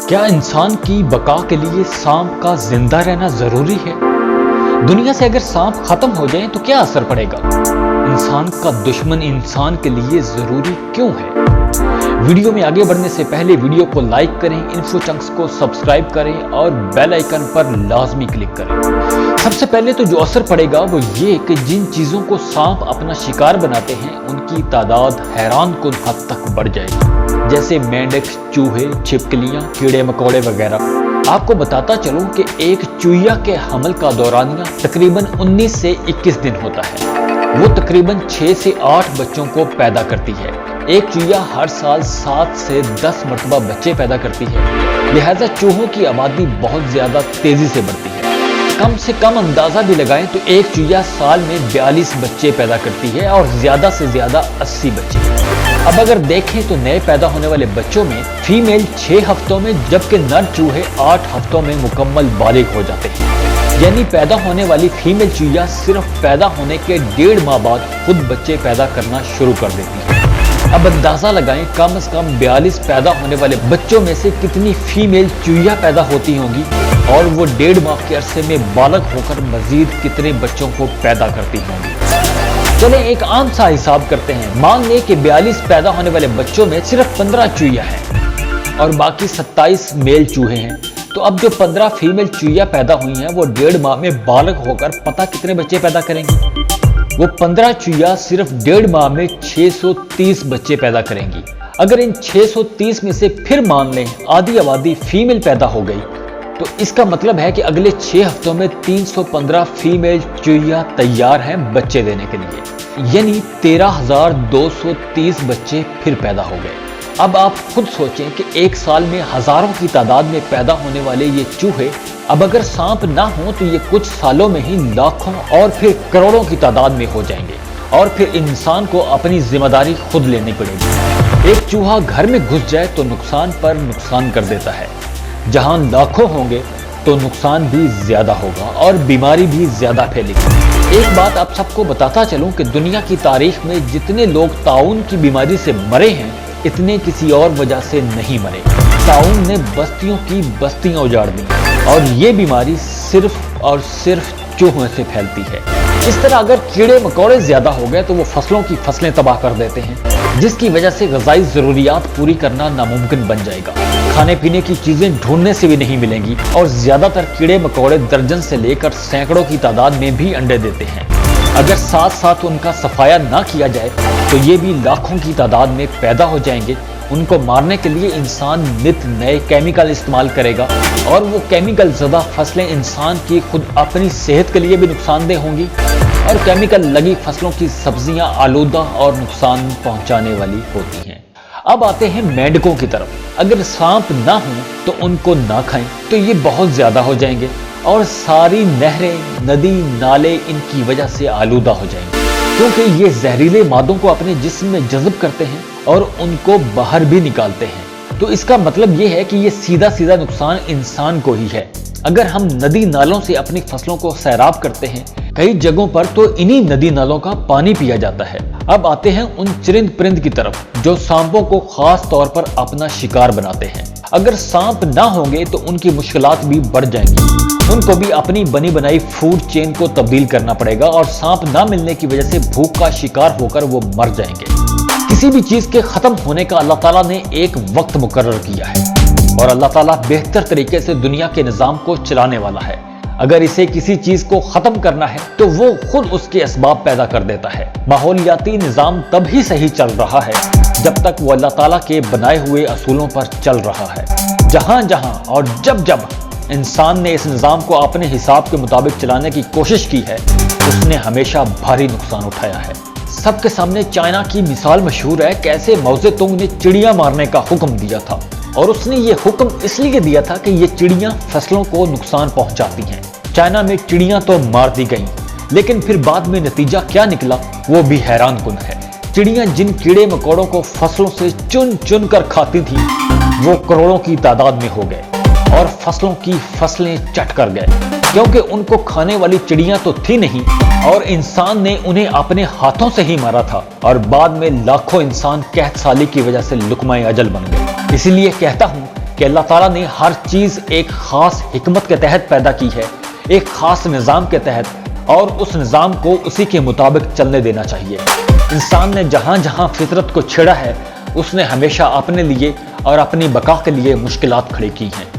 کیا انسان کی بقا کے لیے سانپ کا زندہ رہنا ضروری ہے؟ دنیا سے اگر سانپ ختم ہو جائیں تو کیا اثر پڑے گا؟ انسان کا دشمن انسان کے لیے ضروری کیوں ہے؟ ویڈیو میں آگے بڑھنے سے پہلے ویڈیو کو لائک کریں، انفو چنکس کو سبسکرائب کریں اور بیل آئیکن پر لازمی کلک کریں۔ سب سے پہلے تو جو اثر پڑے گا وہ یہ کہ جن چیزوں کو سانپ اپنا شکار بناتے ہیں ان کی تعداد حیران کن حد تک بڑھ جائے گی، جیسے مینڈک، چوہے، چھپکلیاں، کیڑے مکوڑے وغیرہ۔ آپ کو بتاتا چلوں کہ ایک چوہیا کے حمل کا دورانیہ تقریباً 19 سے 21 دن ہوتا ہے۔ وہ تقریباً 6 سے 8 بچوں کو پیدا کرتی ہے۔ ایک چوہیا ہر سال 7 سے 10 مرتبہ بچے پیدا کرتی ہے، لہٰذا چوہوں کی آبادی بہت زیادہ تیزی سے بڑھتی ہے۔ کم سے کم اندازہ بھی لگائیں تو ایک چوہیا سال میں 42 بچے پیدا کرتی ہے اور زیادہ سے زیادہ 80 بچے۔ اب اگر دیکھیں تو نئے پیدا ہونے والے بچوں میں فیمیل 6 ہفتوں میں جبکہ نر چوہے 8 ہفتوں میں مکمل بالغ ہو جاتے ہیں، یعنی پیدا ہونے والی فیمیل چوہیا صرف پیدا ہونے کے 1.5 ماہ بعد خود بچے پیدا کرنا شروع کر دیتی ہے۔ اب اندازہ لگائیں کم از کم 42 پیدا ہونے والے بچوں میں سے کتنی فیمیل چوہیا پیدا ہوتی ہوں گی اور وہ 1.5 ماہ کے عرصے میں بالغ ہو کر مزید کتنے بچوں کو پیدا کرتی ہوں گی۔ چلیں ایک عام سا حساب کرتے ہیں۔ مان لیں کہ 42 پیدا ہونے والے بچوں میں صرف 15 چوہیا ہیں اور باقی 27 میل چوہے ہیں، تو اب جو 15 فیمیل چوہیا پیدا ہوئی ہیں وہ 1.5 ماہ میں بالغ ہو کر پتہ کتنے بچے پیدا کریں گی؟ وہ 15 چوہیا صرف 1.5 ماہ میں 630 بچے پیدا کریں گی۔ اگر ان 630 میں سے پھر مان لیں آدھی آبادی فیمیل پیدا ہو گئی تو اس کا مطلب ہے کہ اگلے 6 ہفتوں میں 315 فیمیل چوہیا تیار ہیں بچے دینے کے لیے، یعنی 13,230 بچے پھر پیدا ہو گئے۔ اب آپ خود سوچیں کہ ایک سال میں ہزاروں کی تعداد میں پیدا ہونے والے یہ چوہے اب اگر سانپ نہ ہوں تو یہ کچھ سالوں میں ہی لاکھوں اور پھر کروڑوں کی تعداد میں ہو جائیں گے، اور پھر انسان کو اپنی ذمہ داری خود لینی پڑے گی۔ ایک چوہا گھر میں گھس جائے تو نقصان پر نقصان کر دیتا ہے، جہاں لاکھوں ہوں گے تو نقصان بھی زیادہ ہوگا اور بیماری بھی زیادہ پھیلے گی۔ ایک بات آپ سب کو بتاتا چلوں کہ دنیا کی تاریخ میں جتنے لوگ طاعون کی بیماری سے مرے ہیں اتنے کسی اور وجہ سے نہیں مرے۔ طاعون نے بستیوں کی بستیاں اجاڑ دیں اور یہ بیماری صرف اور صرف چوہوں سے پھیلتی ہے۔ اس طرح اگر کیڑے مکوڑے زیادہ ہو گئے تو وہ فصلوں کی فصلیں تباہ کر دیتے ہیں، جس کی وجہ سے غذائی ضروریات پوری کرنا ناممکن بن جائے گا۔ کھانے پینے کی چیزیں ڈھونڈنے سے بھی نہیں ملیں گی اور زیادہ تر کیڑے مکوڑے درجن سے لے کر سینکڑوں کی تعداد میں بھی انڈے دیتے ہیں۔ اگر ساتھ ساتھ ان کا صفایا نہ کیا جائے تو یہ بھی لاکھوں کی تعداد میں پیدا ہو جائیں گے۔ ان کو مارنے کے لیے انسان نت نئے کیمیکل استعمال کرے گا اور وہ کیمیکل زدہ فصلیں انسان کی خود اپنی صحت کے لیے بھی نقصان دہ ہوں گی، اور کیمیکل لگی فصلوں کی سبزیاں آلودہ اور نقصان پہنچانے والی ہوتی ہیں۔ اب آتے ہیں مینڈکوں کی طرف۔ اگر سانپ نہ ہوں تو ان کو نہ کھائیں تو یہ بہت زیادہ ہو جائیں گے اور ساری نہریں، ندی، نالے ان کی وجہ سے آلودہ ہو جائیں گے، کیونکہ یہ زہریلے مادوں کو اپنے جسم میں جذب کرتے ہیں اور ان کو باہر بھی نکالتے ہیں۔ تو اس کا مطلب یہ ہے کہ یہ سیدھا سیدھا نقصان انسان کو ہی ہے۔ اگر ہم ندی نالوں سے اپنی فصلوں کو سیراب کرتے ہیں کئی جگہوں پر تو انہی ندی نالوں کا پانی پیا جاتا ہے۔ اب آتے ہیں ان چرند پرند کی طرف جو سانپوں کو خاص طور پر اپنا شکار بناتے ہیں۔ اگر سانپ نہ ہوں گے تو ان کی مشکلات بھی بڑھ جائیں گی، ان کو بھی اپنی بنی بنائی فوڈ چین کو تبدیل کرنا پڑے گا اور سانپ نہ ملنے کی وجہ سے بھوک کا شکار ہو کر وہ مر جائیں گے۔ کسی بھی چیز کے ختم ہونے کا اللہ تعالیٰ نے ایک وقت مقرر کیا ہے اور اللہ تعالیٰ بہتر طریقے سے دنیا کے نظام کو چلانے والا ہے۔ اگر اسے کسی چیز کو ختم کرنا ہے تو وہ خود اس کے اسباب پیدا کر دیتا ہے۔ ماحولیاتی نظام تب ہی صحیح چل رہا ہے جب تک وہ اللہ تعالیٰ کے بنائے ہوئے اصولوں پر چل رہا ہے۔ جہاں جہاں اور جب جب انسان نے اس نظام کو اپنے حساب کے مطابق چلانے کی کوشش کی ہے اس نے ہمیشہ بھاری نقصان اٹھایا ہے۔ سب کے سامنے چائنا کی مثال مشہور ہے، کیسے ماؤ زے تونگ نے چڑیاں مارنے کا حکم دیا تھا، اور اس نے یہ حکم اس لیے دیا تھا کہ یہ چڑیاں فصلوں کو نقصان پہنچاتی ہیں۔ چائنا میں چڑیاں تو مار دی گئیں، لیکن پھر بعد میں نتیجہ کیا نکلا وہ بھی حیران کن ہے۔ چڑیاں جن کیڑے مکوڑوں کو فصلوں سے چن چن کر کھاتی تھیں وہ کروڑوں کی تعداد میں ہو گئے اور فصلوں کی فصلیں چٹ کر گئے، کیونکہ ان کو کھانے والی چڑیاں تو تھی نہیں اور انسان نے انہیں اپنے ہاتھوں سے ہی مارا تھا، اور بعد میں لاکھوں انسان قحط سالی کی وجہ سے لقمہ اجل بن گئے۔ اسی لیے کہتا ہوں کہ اللہ تعالیٰ نے ہر چیز ایک خاص حکمت کے تحت پیدا کی ہے، ایک خاص نظام کے تحت، اور اس نظام کو اسی کے مطابق چلنے دینا چاہیے۔ انسان نے جہاں جہاں فطرت کو چھیڑا ہے، اس نے ہمیشہ اپنے لیے اور اپنی بقا کے لیے مشکلات کھڑی کی ہیں۔